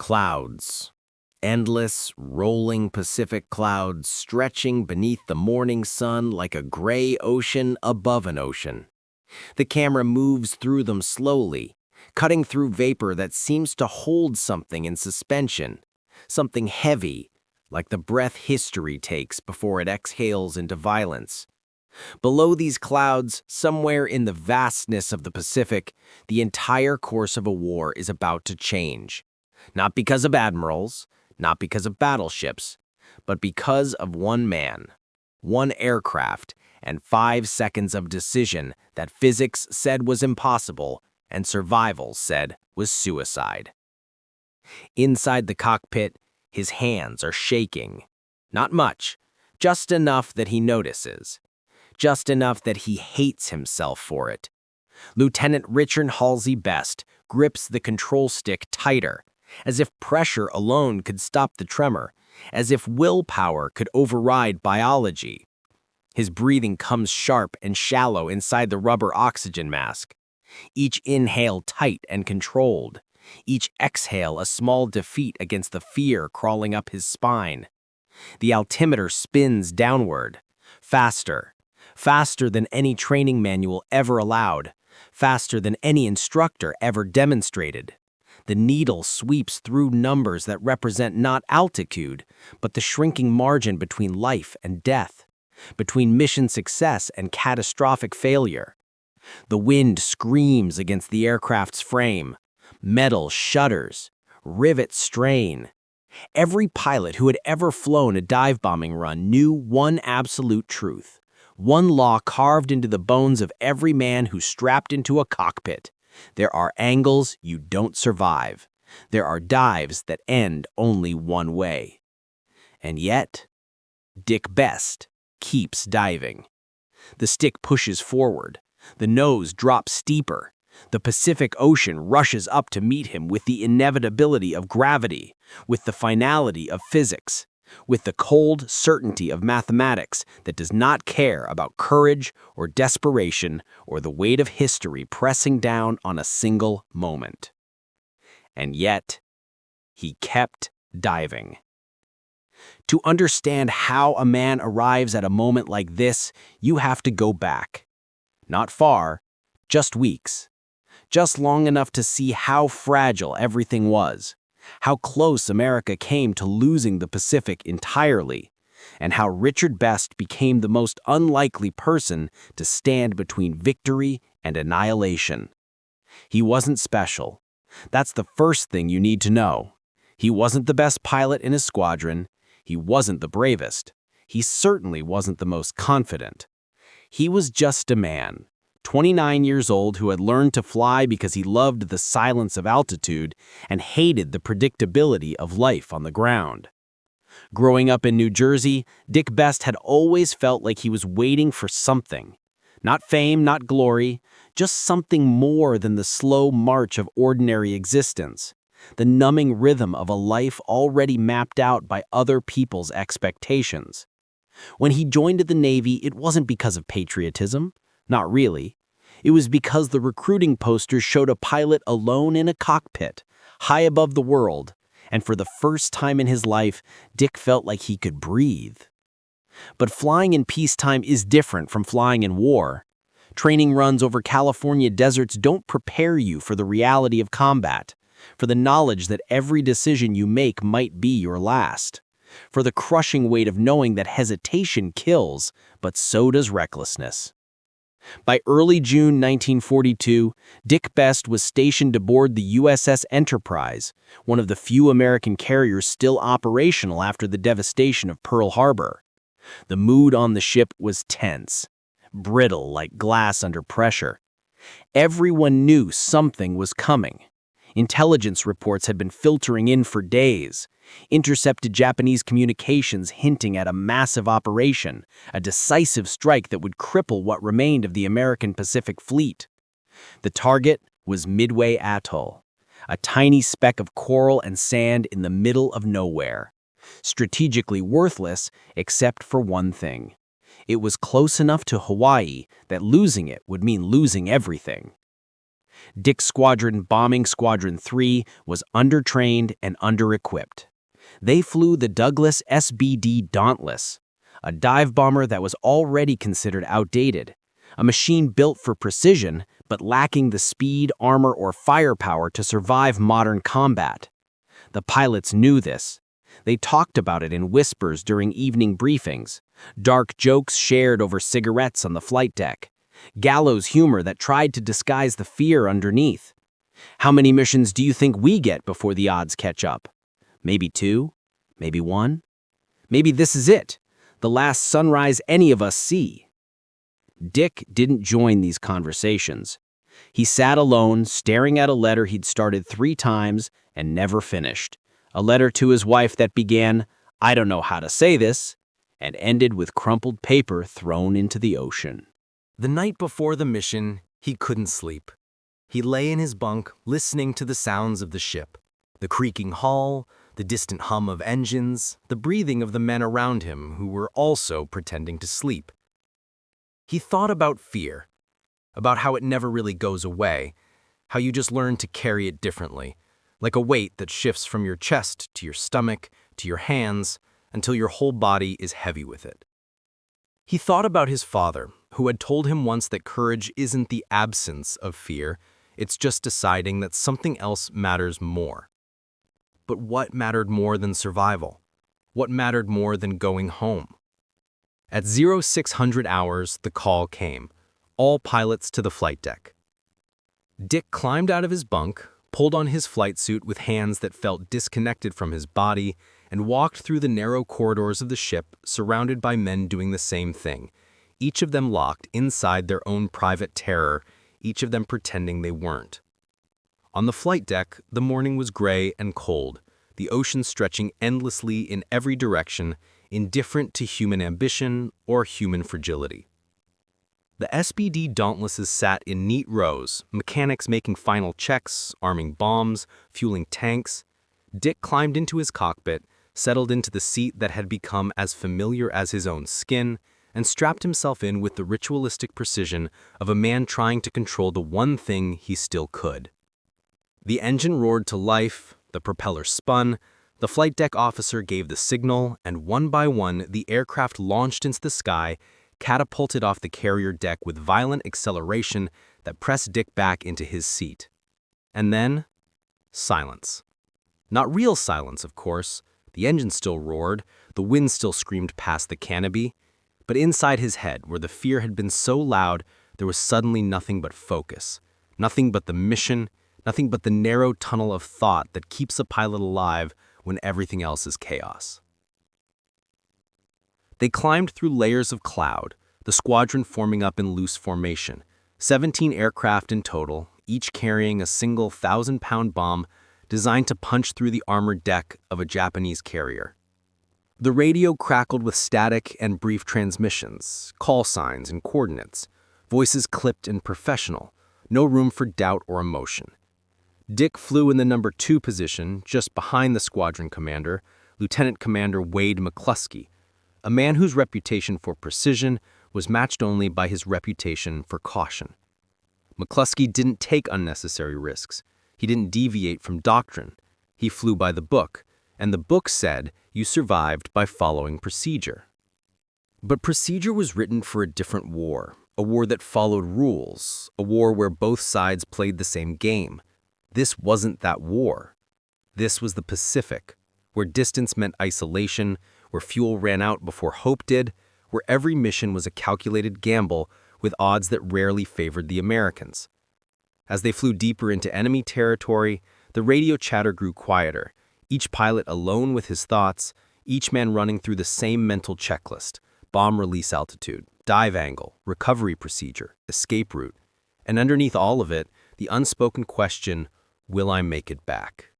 Clouds. Endless, rolling Pacific clouds stretching beneath the morning sun like a gray ocean above an ocean. The camera moves through them slowly, cutting through vapor that seems to hold something in suspension, something heavy, like the breath history takes before it exhales into violence. Below these clouds, somewhere in the vastness of the Pacific, the entire course of a war is about to change. Not because of admirals, not because of battleships, but because of one man, one aircraft, and 5 seconds of decision that physics said was impossible and survival said was suicide. Inside the cockpit, his hands are shaking. Not much, just enough that he notices. Just enough that he hates himself for it. Lieutenant Richard Halsey Best grips the control stick tighter, as if pressure alone could stop the tremor, as if willpower could override biology. His breathing comes sharp and shallow inside the rubber oxygen mask. Each inhale tight and controlled. Each exhale a small defeat against the fear crawling up his spine. The altimeter spins downward. Faster. Faster than any training manual ever allowed. Faster than any instructor ever demonstrated. The needle sweeps through numbers that represent not altitude, but the shrinking margin between life and death, between mission success and catastrophic failure. The wind screams against the aircraft's frame. Metal shudders. Rivets strain. Every pilot who had ever flown a dive-bombing run knew one absolute truth, one law carved into the bones of every man who strapped into a cockpit. There are angles you don't survive. There are dives that end only one way. And yet, Dick Best keeps diving. The stick pushes forward. The nose drops steeper. The Pacific Ocean rushes up to meet him with the inevitability of gravity, with the finality of physics, with the cold certainty of mathematics that does not care about courage or desperation or the weight of history pressing down on a single moment. And yet, he kept diving. To understand how a man arrives at a moment like this, you have to go back. Not far, just weeks. Just long enough to see how fragile everything was, how close America came to losing the Pacific entirely, and how Richard Best became the most unlikely person to stand between victory and annihilation. He wasn't special. That's the first thing you need to know. He wasn't the best pilot in his squadron. He wasn't the bravest. He certainly wasn't the most confident. He was just a man, 29 years old, who had learned to fly because he loved the silence of altitude and hated the predictability of life on the ground. Growing up in New Jersey, Dick Best had always felt like he was waiting for something. Not fame, not glory, just something more than the slow march of ordinary existence, the numbing rhythm of a life already mapped out by other people's expectations. When he joined the Navy, it wasn't because of patriotism. Not really. It was because the recruiting posters showed a pilot alone in a cockpit, high above the world, and for the first time in his life, Dick felt like he could breathe. But flying in peacetime is different from flying in war. Training runs over California deserts don't prepare you for the reality of combat, for the knowledge that every decision you make might be your last, for the crushing weight of knowing that hesitation kills, but so does recklessness. By early June 1942, Dick Best was stationed aboard the USS Enterprise, one of the few American carriers still operational after the devastation of Pearl Harbor. The mood on the ship was tense, brittle like glass under pressure. Everyone knew something was coming. Intelligence reports had been filtering in for days, intercepted Japanese communications hinting at a massive operation, a decisive strike that would cripple what remained of the American Pacific Fleet. The target was Midway Atoll, a tiny speck of coral and sand in the middle of nowhere, strategically worthless except for one thing. It was close enough to Hawaii that losing it would mean losing everything. Dick's squadron, bombing Squadron 3, was undertrained and under-equipped. They flew the Douglas SBD Dauntless, a dive bomber that was already considered outdated, a machine built for precision but lacking the speed, armor, or firepower to survive modern combat. The pilots knew this. They talked about it in whispers during evening briefings, dark jokes shared over cigarettes on the flight deck, gallows humor that tried to disguise the fear underneath. How many missions do you think we get before the odds catch up? Maybe 2? Maybe 1? Maybe this is it, the last sunrise any of us see. Dick didn't join these conversations. He sat alone, staring at a letter he'd started 3 times and never finished. A letter to his wife that began, "I don't know how to say this," and ended with crumpled paper thrown into the ocean. The night before the mission, he couldn't sleep. He lay in his bunk, listening to the sounds of the ship, the creaking hull, the distant hum of engines, the breathing of the men around him who were also pretending to sleep. He thought about fear, about how it never really goes away, how you just learn to carry it differently, like a weight that shifts from your chest to your stomach to your hands until your whole body is heavy with it. He thought about his father, who had told him once that courage isn't the absence of fear, it's just deciding that something else matters more. But what mattered more than survival? What mattered more than going home? At 0600 hours, the call came. All pilots to the flight deck. Dick climbed out of his bunk, pulled on his flight suit with hands that felt disconnected from his body, and walked through the narrow corridors of the ship, surrounded by men doing the same thing, each of them locked inside their own private terror, each of them pretending they weren't. On the flight deck, the morning was gray and cold, the ocean stretching endlessly in every direction, indifferent to human ambition or human fragility. The SBD Dauntlesses sat in neat rows, mechanics making final checks, arming bombs, fueling tanks. Dick climbed into his cockpit, settled into the seat that had become as familiar as his own skin, and strapped himself in with the ritualistic precision of a man trying to control the one thing he still could. The engine roared to life, the propeller spun, the flight deck officer gave the signal, and one by one the aircraft launched into the sky, catapulted off the carrier deck with violent acceleration that pressed Dick back into his seat. And then, silence. Not real silence, of course. The engine still roared, the wind still screamed past the canopy, but inside his head, where the fear had been so loud, there was suddenly nothing but focus, nothing but the mission, nothing but the narrow tunnel of thought that keeps a pilot alive when everything else is chaos. They climbed through layers of cloud, the squadron forming up in loose formation, 17 aircraft in total, each carrying a single 1,000-pound bomb designed to punch through the armored deck of a Japanese carrier. The radio crackled with static and brief transmissions, call signs and coordinates, voices clipped and professional, no room for doubt or emotion. Dick flew in the number 2 position, just behind the squadron commander, Lieutenant Commander Wade McCluskey, a man whose reputation for precision was matched only by his reputation for caution. McCluskey didn't take unnecessary risks. He didn't deviate from doctrine. He flew by the book, and the book said you survived by following procedure. But procedure was written for a different war, a war that followed rules, a war where both sides played the same game. This wasn't that war. This was the Pacific, where distance meant isolation, where fuel ran out before hope did, where every mission was a calculated gamble with odds that rarely favored the Americans. As they flew deeper into enemy territory, the radio chatter grew quieter, each pilot alone with his thoughts, each man running through the same mental checklist: bomb release altitude, dive angle, recovery procedure, escape route, and underneath all of it, the unspoken question, will I make it back?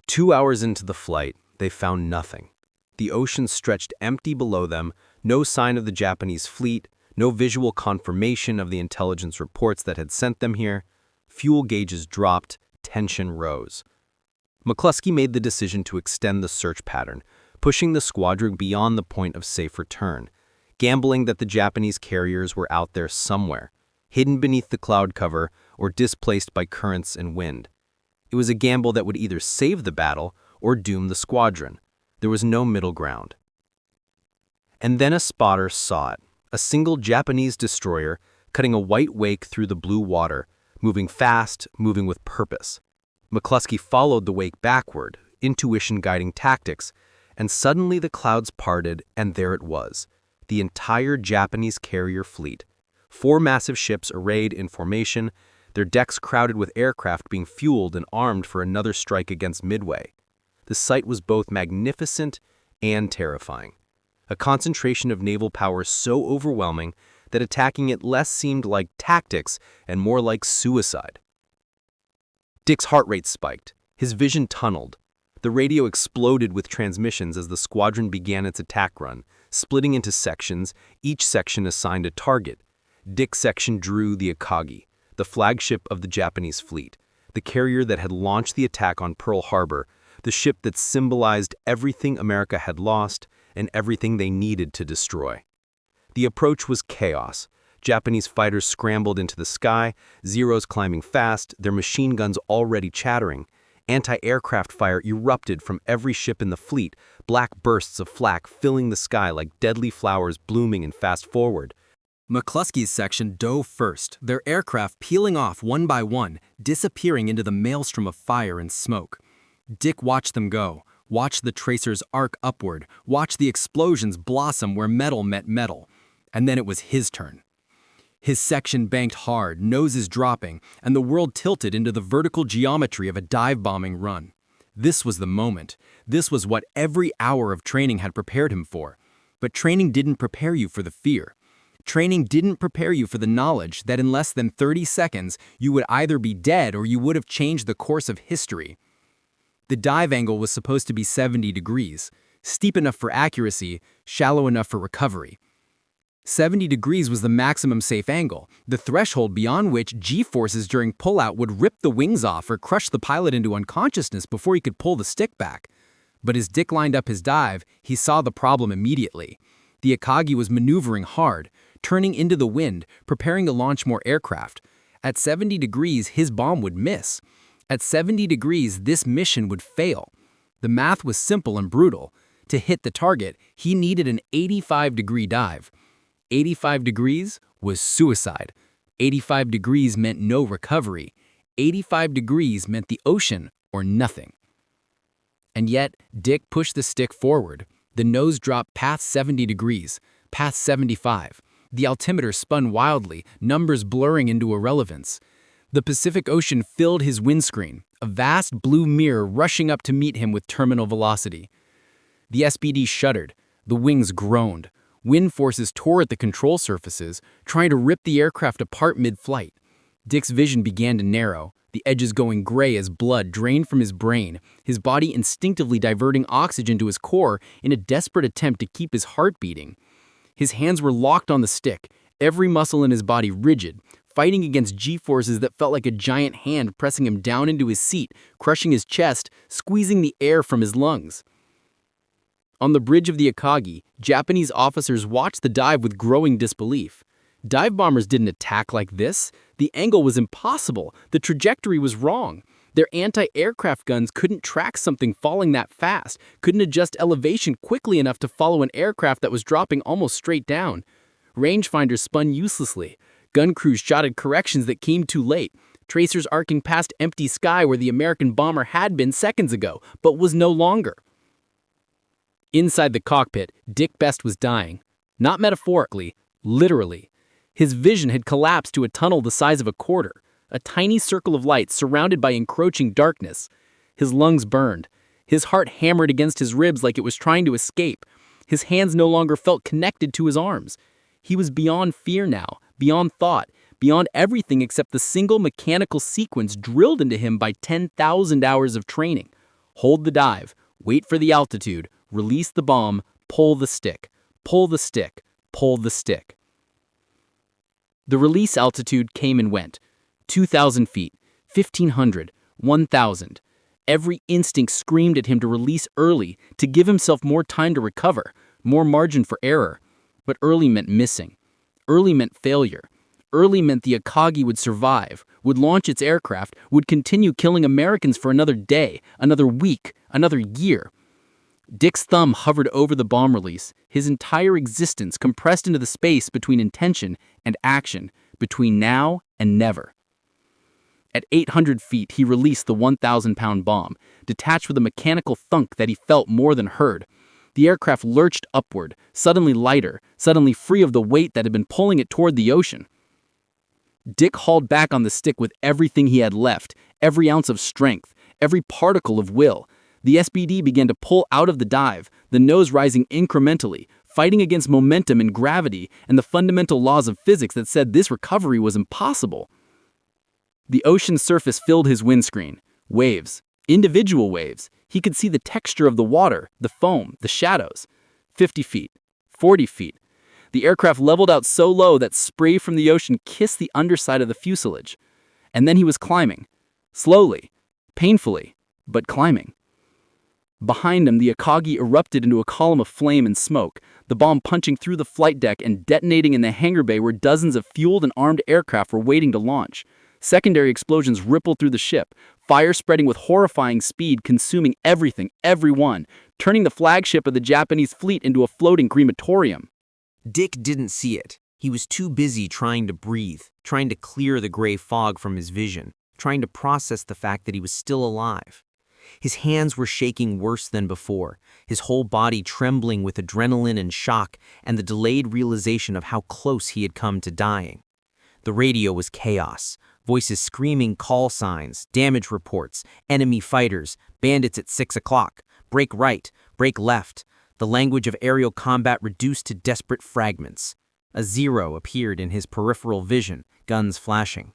2 hours into the flight, they found nothing. The ocean stretched empty below them, no sign of the Japanese fleet, no visual confirmation of the intelligence reports that had sent them here. Fuel gauges dropped, tension rose. McCluskey made the decision to extend the search pattern, pushing the squadron beyond the point of safe return, gambling that the Japanese carriers were out there somewhere, hidden beneath the cloud cover or displaced by currents and wind. It was a gamble that would either save the battle or doom the squadron. There was no middle ground. And then a spotter saw it, a single Japanese destroyer cutting a white wake through the blue water, moving fast, moving with purpose. McCluskey followed the wake backward, intuition guiding tactics, and suddenly the clouds parted, and there it was, the entire Japanese carrier fleet. 4 massive ships arrayed in formation, their decks crowded with aircraft being fueled and armed for another strike against Midway. The sight was both magnificent and terrifying. A concentration of naval power so overwhelming that attacking it less seemed like tactics and more like suicide. Dick's heart rate spiked. His vision tunneled. The radio exploded with transmissions as the squadron began its attack run, splitting into sections, each section assigned a target. Dick's section drew the Akagi, the flagship of the Japanese fleet, the carrier that had launched the attack on Pearl Harbor, the ship that symbolized everything America had lost and everything they needed to destroy. The approach was chaos. Japanese fighters scrambled into the sky, Zeros climbing fast, their machine guns already chattering. Anti-aircraft fire erupted from every ship in the fleet, black bursts of flak filling the sky like deadly flowers blooming in fast forward. McCluskey's section dove first, their aircraft peeling off one by one, disappearing into the maelstrom of fire and smoke. Dick watched them go, watched the tracers arc upward, watched the explosions blossom where metal met metal. And then it was his turn. His section banked hard, noses dropping, and the world tilted into the vertical geometry of a dive-bombing run. This was the moment. This was what every hour of training had prepared him for. But training didn't prepare you for the fear. Training didn't prepare you for the knowledge that in less than 30 seconds, you would either be dead or you would have changed the course of history. The dive angle was supposed to be 70 degrees, steep enough for accuracy, shallow enough for recovery. 70 degrees was the maximum safe angle, the threshold beyond which G-forces during pullout would rip the wings off or crush the pilot into unconsciousness before he could pull the stick back. But as Dick lined up his dive, he saw the problem immediately. The Akagi was maneuvering hard, turning into the wind, preparing to launch more aircraft. At 70 degrees, his bomb would miss. At 70 degrees, this mission would fail. The math was simple and brutal. To hit the target, he needed an 85-degree dive. 85 degrees was suicide. 85 degrees meant no recovery. 85 degrees meant the ocean or nothing. And yet, Dick pushed the stick forward. The nose dropped past 70 degrees, past 75. The altimeter spun wildly, numbers blurring into irrelevance. The Pacific Ocean filled his windscreen, a vast blue mirror rushing up to meet him with terminal velocity. The SBD shuddered. The wings groaned. Wind forces tore at the control surfaces, trying to rip the aircraft apart mid-flight. Dick's vision began to narrow, the edges going gray as blood drained from his brain, his body instinctively diverting oxygen to his core in a desperate attempt to keep his heart beating. His hands were locked on the stick, every muscle in his body rigid, fighting against G-forces that felt like a giant hand pressing him down into his seat, crushing his chest, squeezing the air from his lungs. On the bridge of the Akagi, Japanese officers watched the dive with growing disbelief. Dive bombers didn't attack like this. The angle was impossible. The trajectory was wrong. Their anti-aircraft guns couldn't track something falling that fast, couldn't adjust elevation quickly enough to follow an aircraft that was dropping almost straight down. Rangefinders spun uselessly. Gun crews shotted corrections that came too late. Tracers arcing past empty sky where the American bomber had been seconds ago, but was no longer. Inside the cockpit, Dick Best was dying. Not metaphorically, literally. His vision had collapsed to a tunnel the size of a quarter, a tiny circle of light surrounded by encroaching darkness. His lungs burned. His heart hammered against his ribs like it was trying to escape. His hands no longer felt connected to his arms. He was beyond fear now, beyond thought, beyond everything except the single mechanical sequence drilled into him by 10,000 hours of training. Hold the dive, wait for the altitude, release the bomb, pull the stick, pull the stick, pull the stick. The release altitude came and went. 2,000 feet, 1,500, 1,000. Every instinct screamed at him to release early, to give himself more time to recover, more margin for error. But early meant missing. Early meant failure. Early meant the Akagi would survive, would launch its aircraft, would continue killing Americans for another day, another week, another year. Dick's thumb hovered over the bomb release, his entire existence compressed into the space between intention and action, between now and never. At 800 feet, he released the 1,000-pound bomb, detached with a mechanical thunk that he felt more than heard. The aircraft lurched upward, suddenly lighter, suddenly free of the weight that had been pulling it toward the ocean. Dick hauled back on the stick with everything he had left, every ounce of strength, every particle of will. The SBD began to pull out of the dive, the nose rising incrementally, fighting against momentum and gravity and the fundamental laws of physics that said this recovery was impossible. The ocean surface filled his windscreen. Waves. Individual waves. He could see the texture of the water, the foam, the shadows. 50 feet. 40 feet. The aircraft leveled out so low that spray from the ocean kissed the underside of the fuselage. And then he was climbing. Slowly. Painfully. But climbing. Behind him, the Akagi erupted into a column of flame and smoke, the bomb punching through the flight deck and detonating in the hangar bay where dozens of fueled and armed aircraft were waiting to launch. Secondary explosions rippled through the ship, fire spreading with horrifying speed, consuming everything, everyone, turning the flagship of the Japanese fleet into a floating crematorium. Dick didn't see it. He was too busy trying to breathe, trying to clear the gray fog from his vision, trying to process the fact that he was still alive. His hands were shaking worse than before, his whole body trembling with adrenaline and shock and the delayed realization of how close he had come to dying. The radio was chaos, voices screaming call signs, damage reports, enemy fighters, bandits at 6 o'clock, break right, break left, the language of aerial combat reduced to desperate fragments. A zero appeared in his peripheral vision, guns flashing.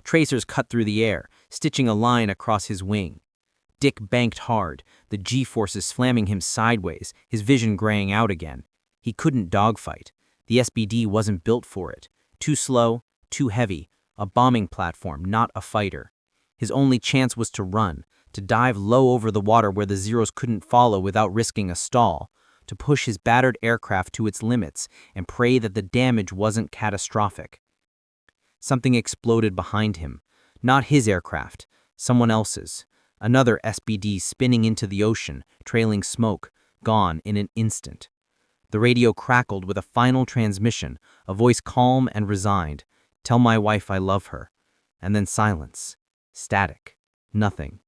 Tracers cut through the air, stitching a line across his wing. Dick banked hard, the G-forces slamming him sideways, his vision graying out again. He couldn't dogfight. The SBD wasn't built for it. Too slow, too heavy, a bombing platform, not a fighter. His only chance was to run, to dive low over the water where the Zeros couldn't follow without risking a stall, to push his battered aircraft to its limits and pray that the damage wasn't catastrophic. Something exploded behind him. Not his aircraft, someone else's. Another SBD spinning into the ocean, trailing smoke, gone in an instant. The radio crackled with a final transmission, a voice calm and resigned. "Tell my wife I love her." And then silence. Static. Nothing.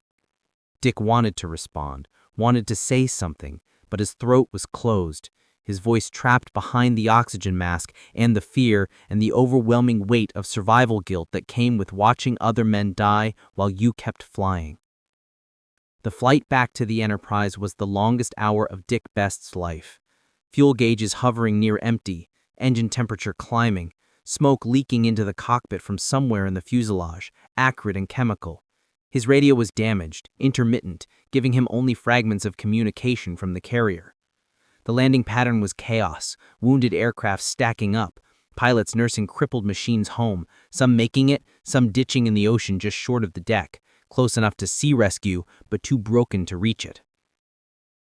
Dick wanted to respond, wanted to say something, but his throat was closed, his voice trapped behind the oxygen mask and the fear and the overwhelming weight of survival guilt that came with watching other men die while you kept flying. The flight back to the Enterprise was the longest hour of Dick Best's life. Fuel gauges hovering near empty, engine temperature climbing, smoke leaking into the cockpit from somewhere in the fuselage, acrid and chemical. His radio was damaged, intermittent, giving him only fragments of communication from the carrier. The landing pattern was chaos, wounded aircraft stacking up, pilots nursing crippled machines home, some making it, some ditching in the ocean just short of the deck, close enough to sea rescue, but too broken to reach it.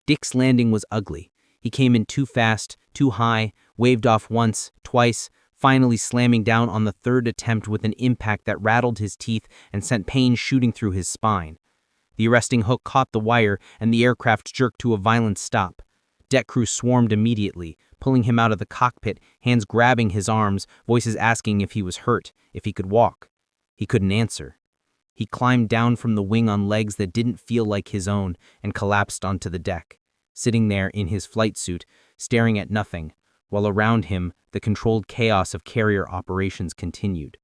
Dick's landing was ugly. He came in too fast, too high, waved off once, twice, finally slamming down on the third attempt with an impact that rattled his teeth and sent pain shooting through his spine. The arresting hook caught the wire, and the aircraft jerked to a violent stop. Deck crew swarmed immediately, pulling him out of the cockpit, hands grabbing his arms, voices asking if he was hurt, if he could walk. He couldn't answer. He climbed down from the wing on legs that didn't feel like his own and collapsed onto the deck, sitting there in his flight suit, staring at nothing, while around him the controlled chaos of carrier operations continued.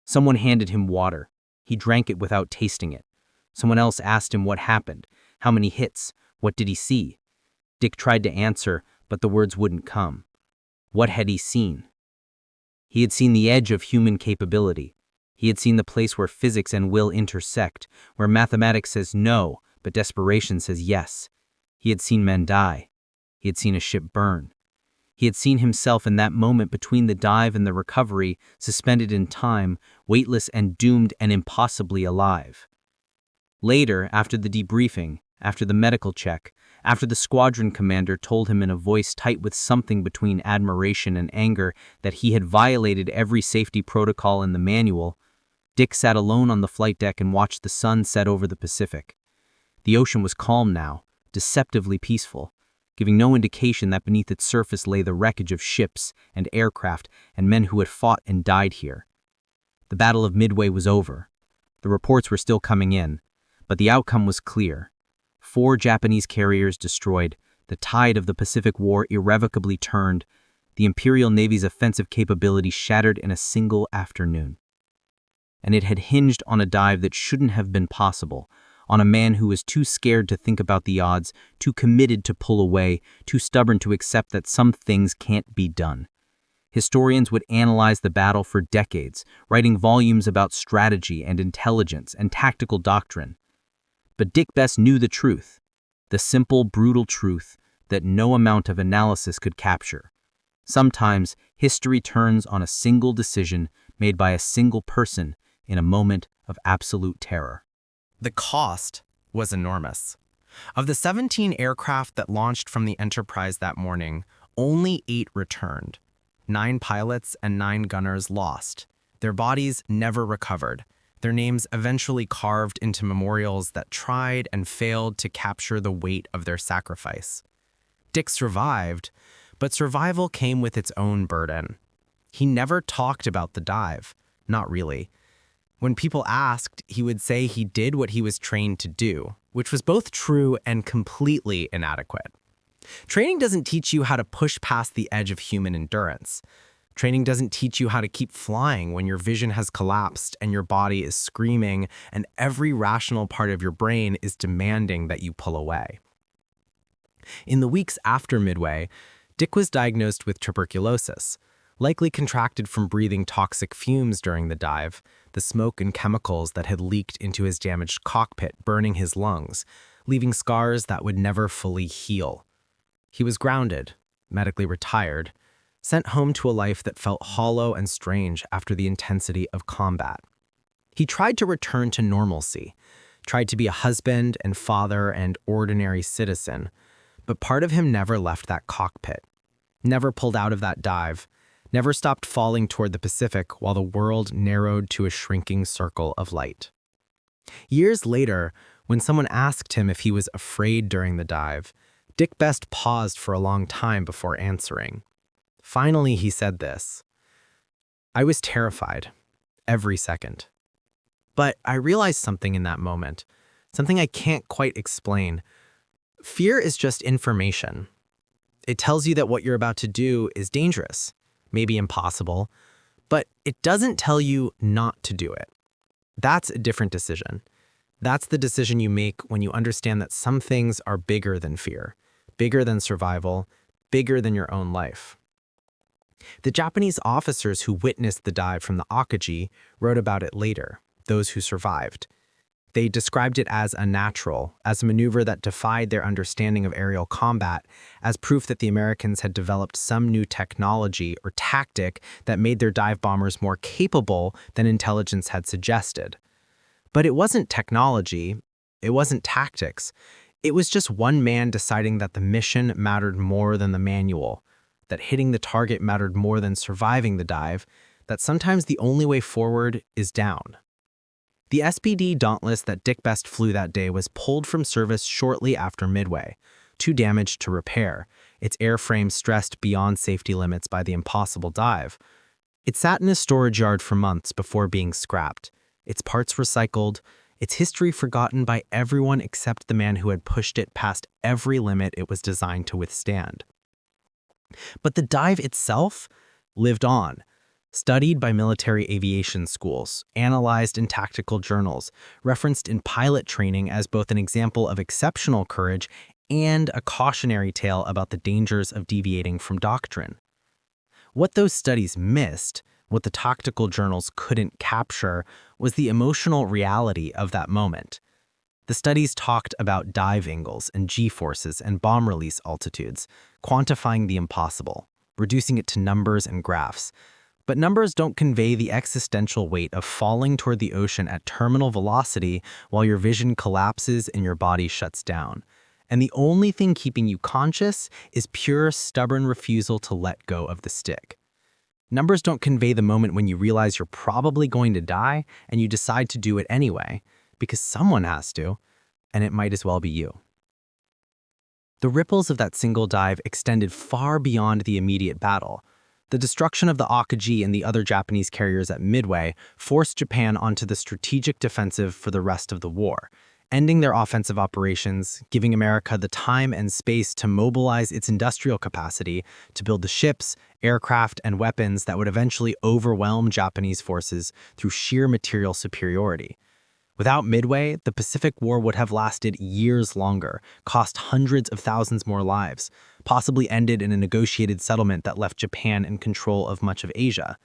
Someone handed him water. He drank it without tasting it. Someone else asked him what happened, how many hits, what did he see? Dick tried to answer, but the words wouldn't come. What had he seen? He had seen the edge of human capability. He had seen the place where physics and will intersect, where mathematics says no, but desperation says yes. He had seen men die. He had seen a ship burn. He had seen himself in that moment between the dive and the recovery, suspended in time, weightless and doomed and impossibly alive. Later, after the debriefing, After the medical check, after the squadron commander told him in a voice tight with something between admiration and anger that he had violated every safety protocol in the manual, Dick sat alone on the flight deck and watched the sun set over the Pacific. The ocean was calm now, deceptively peaceful, giving no indication that beneath its surface lay the wreckage of ships and aircraft and men who had fought and died here. The Battle of Midway was over. The reports were still coming in, but the outcome was clear. 4 Japanese carriers destroyed, the tide of the Pacific War irrevocably turned, the Imperial Navy's offensive capability shattered in a single afternoon. And it had hinged on a dive that shouldn't have been possible, on a man who was too scared to think about the odds, too committed to pull away, too stubborn to accept that some things can't be done. Historians would analyze the battle for decades, writing volumes about strategy and intelligence and tactical doctrine. But Dick Best knew the truth, the simple, brutal truth that no amount of analysis could capture. Sometimes history turns on a single decision made by a single person in a moment of absolute terror. The cost was enormous. Of the 17 aircraft that launched from the Enterprise that morning, only 8 returned. 9 pilots and 9 gunners lost. Their bodies never recovered. Their names eventually carved into memorials that tried and failed to capture the weight of their sacrifice. Dick survived, but survival came with its own burden. He never talked about the dive, not really. When people asked, he would say he did what he was trained to do, which was both true and completely inadequate. Training doesn't teach you how to push past the edge of human endurance. Training doesn't teach you how to keep flying when your vision has collapsed and your body is screaming and every rational part of your brain is demanding that you pull away. In the weeks after Midway, Dick was diagnosed with tuberculosis, likely contracted from breathing toxic fumes during the dive, the smoke and chemicals that had leaked into his damaged cockpit burning his lungs, leaving scars that would never fully heal. He was grounded, medically retired, sent home to a life that felt hollow and strange after the intensity of combat. He tried to return to normalcy, tried to be a husband and father and ordinary citizen, but part of him never left that cockpit, never pulled out of that dive, never stopped falling toward the Pacific while the world narrowed to a shrinking circle of light. Years later, when someone asked him if he was afraid during the dive, Dick Best paused for a long time before answering. Finally, he said this: "I was terrified, every second. But I realized something in that moment, something I can't quite explain. Fear is just information. It tells you that what you're about to do is dangerous, maybe impossible, but it doesn't tell you not to do it. That's a different decision. That's the decision you make when you understand that some things are bigger than fear, bigger than survival, bigger than your own life." The Japanese officers who witnessed the dive from the Akagi wrote about it later, those who survived. They described it as unnatural, as a maneuver that defied their understanding of aerial combat, as proof that the Americans had developed some new technology or tactic that made their dive bombers more capable than intelligence had suggested. But it wasn't technology, it wasn't tactics. It was just one man deciding that the mission mattered more than the manual, that hitting the target mattered more than surviving the dive, that sometimes the only way forward is down. The SBD Dauntless that Dick Best flew that day was pulled from service shortly after Midway, too damaged to repair, its airframe stressed beyond safety limits by the impossible dive. It sat in a storage yard for months before being scrapped, its parts recycled, its history forgotten by everyone except the man who had pushed it past every limit it was designed to withstand. But the dive itself lived on, studied by military aviation schools, analyzed in tactical journals, referenced in pilot training as both an example of exceptional courage and a cautionary tale about the dangers of deviating from doctrine. What those studies missed, what the tactical journals couldn't capture, was the emotional reality of that moment. The studies talked about dive angles and G-forces and bomb release altitudes, quantifying the impossible, reducing it to numbers and graphs. But numbers don't convey the existential weight of falling toward the ocean at terminal velocity while your vision collapses and your body shuts down. And the only thing keeping you conscious is pure, stubborn refusal to let go of the stick. Numbers don't convey the moment when you realize you're probably going to die and you decide to do it anyway, because someone has to, and it might as well be you. The ripples of that single dive extended far beyond the immediate battle. The destruction of the Akagi and the other Japanese carriers at Midway forced Japan onto the strategic defensive for the rest of the war, ending their offensive operations, giving America the time and space to mobilize its industrial capacity to build the ships, aircraft, and weapons that would eventually overwhelm Japanese forces through sheer material superiority. Without Midway, the Pacific War would have lasted years longer, cost hundreds of thousands more lives, possibly ended in a negotiated settlement that left Japan in control of much of Asia.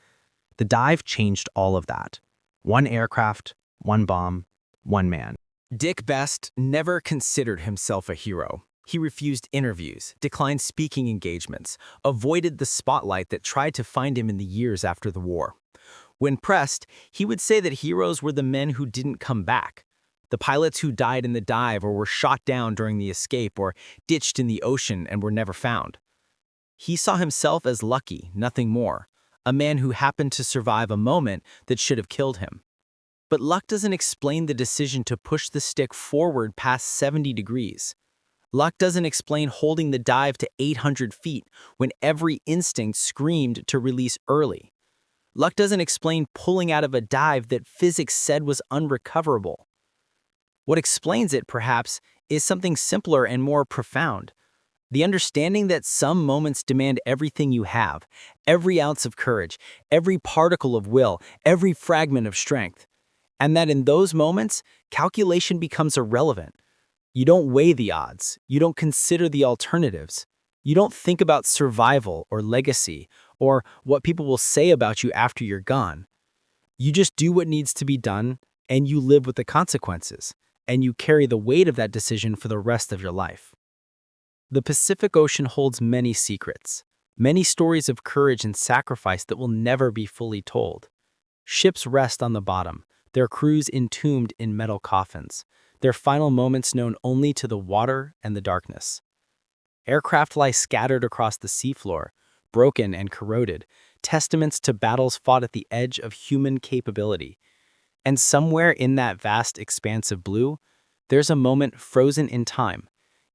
The dive changed all of that. One aircraft, one bomb, one man. Dick Best never considered himself a hero. He refused interviews, declined speaking engagements, avoided the spotlight that tried to find him in the years after the war. When pressed, he would say that heroes were the men who didn't come back, the pilots who died in the dive or were shot down during the escape or ditched in the ocean and were never found. He saw himself as lucky, nothing more, a man who happened to survive a moment that should have killed him. But luck doesn't explain the decision to push the stick forward past 70 degrees. Luck doesn't explain holding the dive to 800 feet when every instinct screamed to release early. Luck doesn't explain pulling out of a dive that physics said was unrecoverable. What explains it, perhaps, is something simpler and more profound. The understanding that some moments demand everything you have, every ounce of courage, every particle of will, every fragment of strength. And that in those moments, calculation becomes irrelevant. You don't weigh the odds. You don't consider the alternatives. You don't think about survival or legacy or what people will say about you after you're gone. You just do what needs to be done, and you live with the consequences, and you carry the weight of that decision for the rest of your life. The Pacific Ocean holds many secrets, many stories of courage and sacrifice that will never be fully told. Ships rest on the bottom, their crews entombed in metal coffins, their final moments known only to the water and the darkness. Aircraft lie scattered across the seafloor, broken and corroded, testaments to battles fought at the edge of human capability. And somewhere in that vast expanse of blue, there's a moment frozen in time,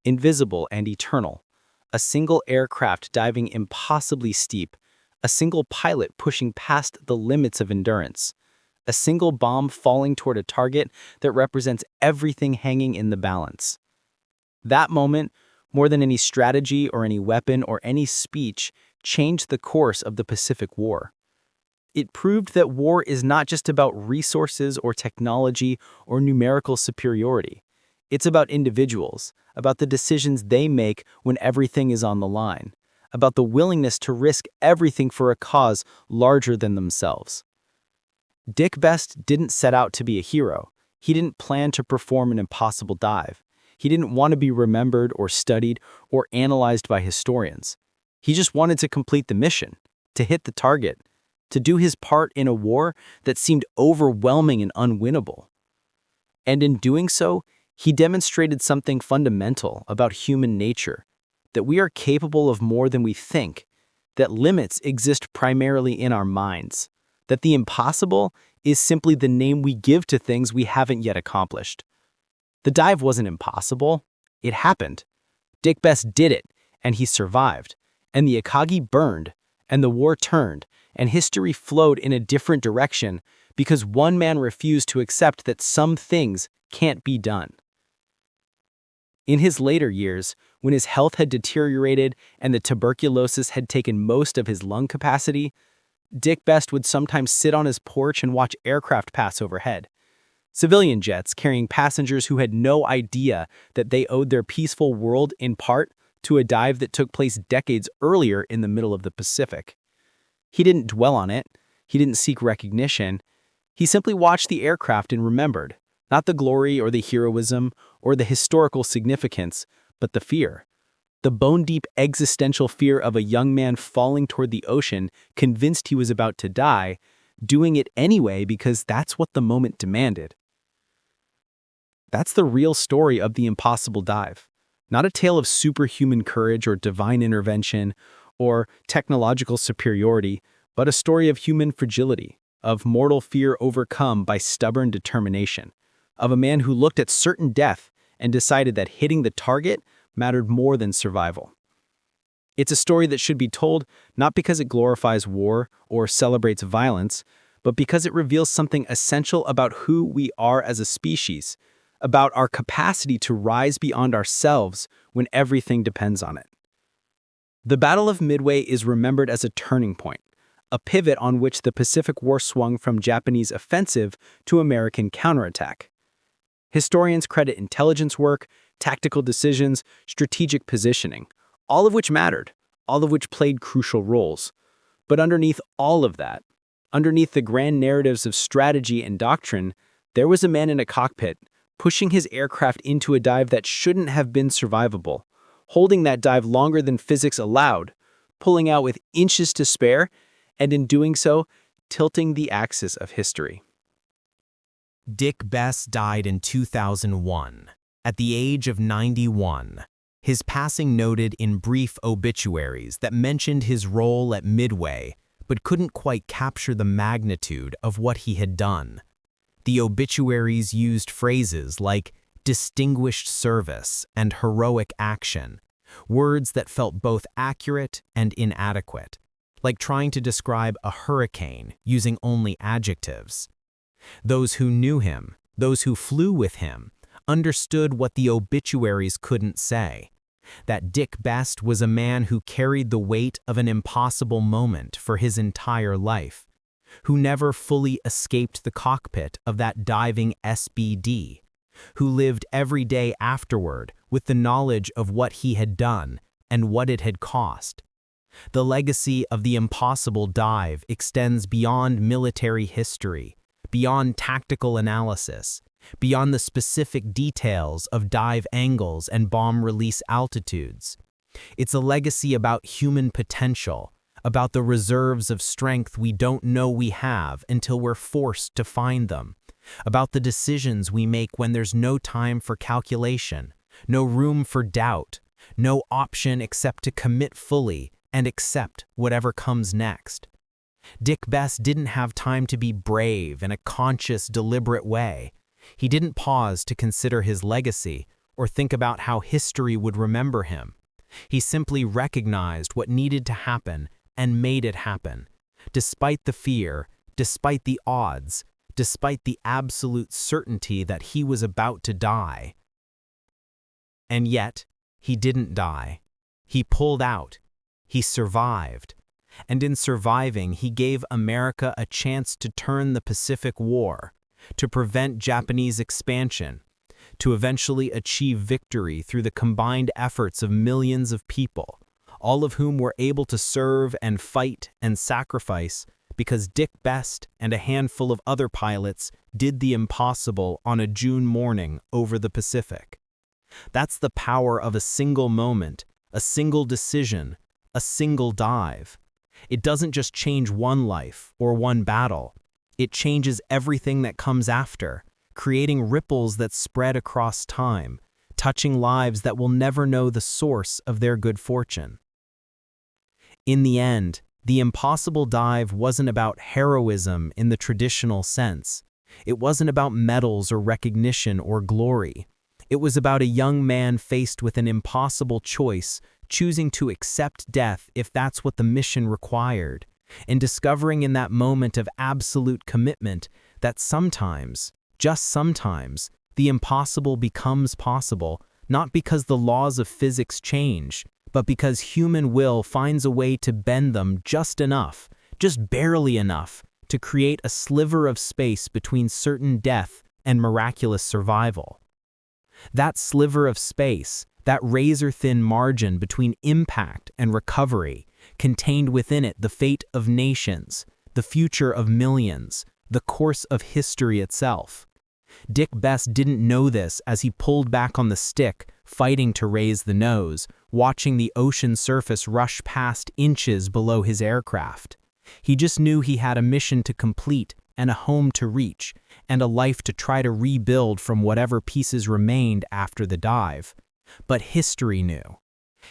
invisible and eternal, a single aircraft diving impossibly steep, a single pilot pushing past the limits of endurance, a single bomb falling toward a target that represents everything hanging in the balance. That moment, more than any strategy or any weapon or any speech, changed the course of the Pacific War. It proved that war is not just about resources or technology or numerical superiority. It's about individuals, about the decisions they make when everything is on the line, about the willingness to risk everything for a cause larger than themselves. Dick Best didn't set out to be a hero. He didn't plan to perform an impossible dive. He didn't want to be remembered or studied or analyzed by historians. He just wanted to complete the mission, to hit the target, to do his part in a war that seemed overwhelming and unwinnable. And in doing so, he demonstrated something fundamental about human nature, that we are capable of more than we think, that limits exist primarily in our minds, that the impossible is simply the name we give to things we haven't yet accomplished. The dive wasn't impossible. It happened. Dick Best did it, and he survived. And the Akagi burned, and the war turned, and history flowed in a different direction because one man refused to accept that some things can't be done. In his later years, when his health had deteriorated and the tuberculosis had taken most of his lung capacity, Dick Best would sometimes sit on his porch and watch aircraft pass overhead. Civilian jets carrying passengers who had no idea that they owed their peaceful world in part to a dive that took place decades earlier in the middle of the Pacific. He didn't dwell on it. He didn't seek recognition. He simply watched the aircraft and remembered, not the glory or the heroism or the historical significance, but the fear. The bone-deep existential fear of a young man falling toward the ocean, convinced he was about to die, doing it anyway because that's what the moment demanded. That's the real story of the impossible dive. Not a tale of superhuman courage or divine intervention or technological superiority, but a story of human fragility, of mortal fear overcome by stubborn determination, of a man who looked at certain death and decided that hitting the target mattered more than survival. It's a story that should be told not because it glorifies war or celebrates violence, but because it reveals something essential about who we are as a species, about our capacity to rise beyond ourselves when everything depends on it. The Battle of Midway is remembered as a turning point, a pivot on which the Pacific War swung from Japanese offensive to American counterattack. Historians credit intelligence work, tactical decisions, strategic positioning, all of which mattered, all of which played crucial roles. But underneath all of that, underneath the grand narratives of strategy and doctrine, there was a man in a cockpit, pushing his aircraft into a dive that shouldn't have been survivable, holding that dive longer than physics allowed, pulling out with inches to spare, and in doing so, tilting the axis of history. Dick Best died in 2001, at the age of 91. His passing noted in brief obituaries that mentioned his role at Midway, but couldn't quite capture the magnitude of what he had done. The obituaries used phrases like distinguished service and heroic action, words that felt both accurate and inadequate, like trying to describe a hurricane using only adjectives. Those who knew him, those who flew with him, understood what the obituaries couldn't say. That Dick Best was a man who carried the weight of an impossible moment for his entire life, who never fully escaped the cockpit of that diving SBD, who lived every day afterward with the knowledge of what he had done and what it had cost. The legacy of the impossible dive extends beyond military history, beyond tactical analysis, beyond the specific details of dive angles and bomb release altitudes. It's a legacy about human potential, about the reserves of strength we don't know we have until we're forced to find them, about the decisions we make when there's no time for calculation, no room for doubt, no option except to commit fully and accept whatever comes next. Dick Best didn't have time to be brave in a conscious, deliberate way. He didn't pause to consider his legacy or think about how history would remember him. He simply recognized what needed to happen and made it happen, despite the fear, despite the odds, despite the absolute certainty that he was about to die. And yet, he didn't die. He pulled out. He survived. And in surviving, he gave America a chance to turn the Pacific War, to prevent Japanese expansion, to eventually achieve victory through the combined efforts of millions of people, all of whom were able to serve and fight and sacrifice because Dick Best and a handful of other pilots did the impossible on a June morning over the Pacific. That's the power of a single moment, a single decision, a single dive. It doesn't just change one life or one battle. It changes everything that comes after, creating ripples that spread across time, touching lives that will never know the source of their good fortune. In the end, the impossible dive wasn't about heroism in the traditional sense. It wasn't about medals or recognition or glory. It was about a young man faced with an impossible choice, choosing to accept death if that's what the mission required, and discovering in that moment of absolute commitment that sometimes, just sometimes, the impossible becomes possible, not because the laws of physics change, but because human will finds a way to bend them just enough, just barely enough, to create a sliver of space between certain death and miraculous survival. That sliver of space, that razor-thin margin between impact and recovery, contained within it the fate of nations, the future of millions, the course of history itself. Dick Best didn't know this as he pulled back on the stick fighting to raise the nose, watching the ocean surface rush past inches below his aircraft. He just knew he had a mission to complete and a home to reach, and a life to try to rebuild from whatever pieces remained after the dive. But history knew.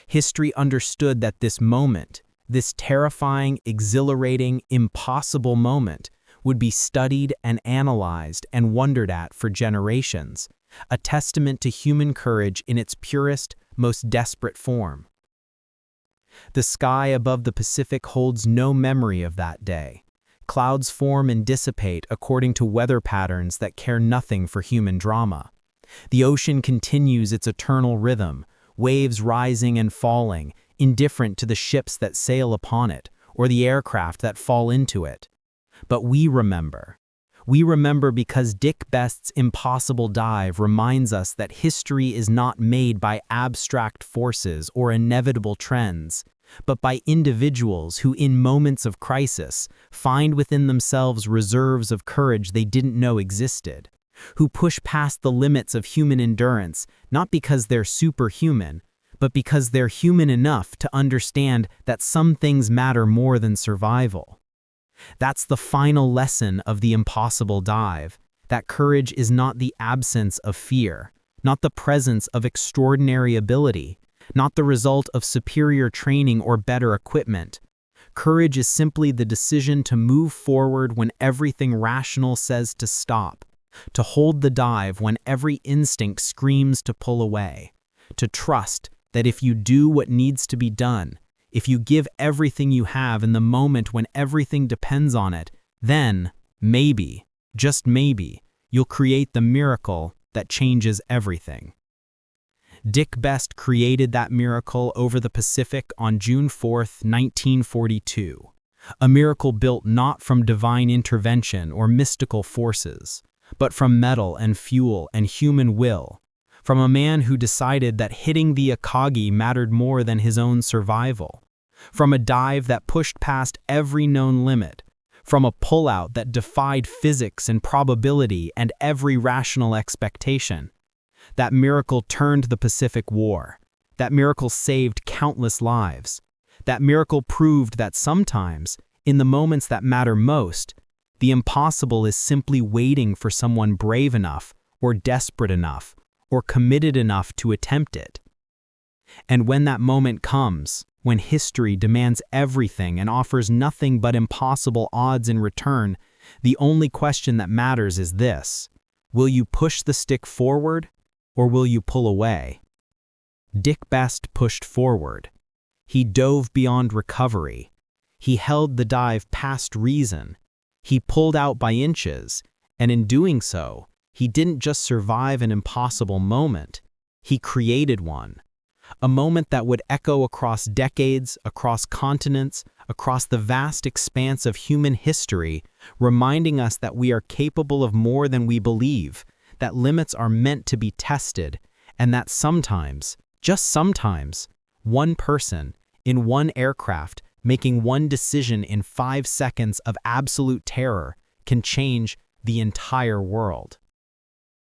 History understood that this moment, this terrifying, exhilarating, impossible moment, would be studied and analyzed and wondered at for generations, a testament to human courage in its purest, most desperate form. The sky above the Pacific holds no memory of that day. Clouds form and dissipate according to weather patterns that care nothing for human drama. The ocean continues its eternal rhythm, waves rising and falling, indifferent to the ships that sail upon it or the aircraft that fall into it. But we remember. We remember because Dick Best's impossible dive reminds us that history is not made by abstract forces or inevitable trends, but by individuals who in moments of crisis find within themselves reserves of courage they didn't know existed, who push past the limits of human endurance not because they're superhuman, but because they're human enough to understand that some things matter more than survival. That's the final lesson of the impossible dive, that courage is not the absence of fear, not the presence of extraordinary ability, not the result of superior training or better equipment. Courage is simply the decision to move forward when everything rational says to stop, to hold the dive when every instinct screams to pull away, to trust that if you do what needs to be done, if you give everything you have in the moment when everything depends on it, then, maybe, just maybe, you'll create the miracle that changes everything. Dick Best created that miracle over the Pacific on June 4, 1942. A miracle built not from divine intervention or mystical forces, but from metal and fuel and human will, from a man who decided that hitting the Akagi mattered more than his own survival, from a dive that pushed past every known limit, from a pullout that defied physics and probability and every rational expectation. That miracle turned the Pacific War. That miracle saved countless lives. That miracle proved that sometimes, in the moments that matter most, the impossible is simply waiting for someone brave enough, or desperate enough, or committed enough to attempt it. And when that moment comes, when history demands everything and offers nothing but impossible odds in return, the only question that matters is this: will you push the stick forward, or will you pull away? Dick Best pushed forward. He dove beyond recovery. He held the dive past reason. He pulled out by inches, and in doing so, he didn't just survive an impossible moment, he created one. A moment that would echo across decades, across continents, across the vast expanse of human history, reminding us that we are capable of more than we believe, that limits are meant to be tested, and that sometimes, just sometimes, one person, in one aircraft, making one decision in 5 seconds of absolute terror can change the entire world.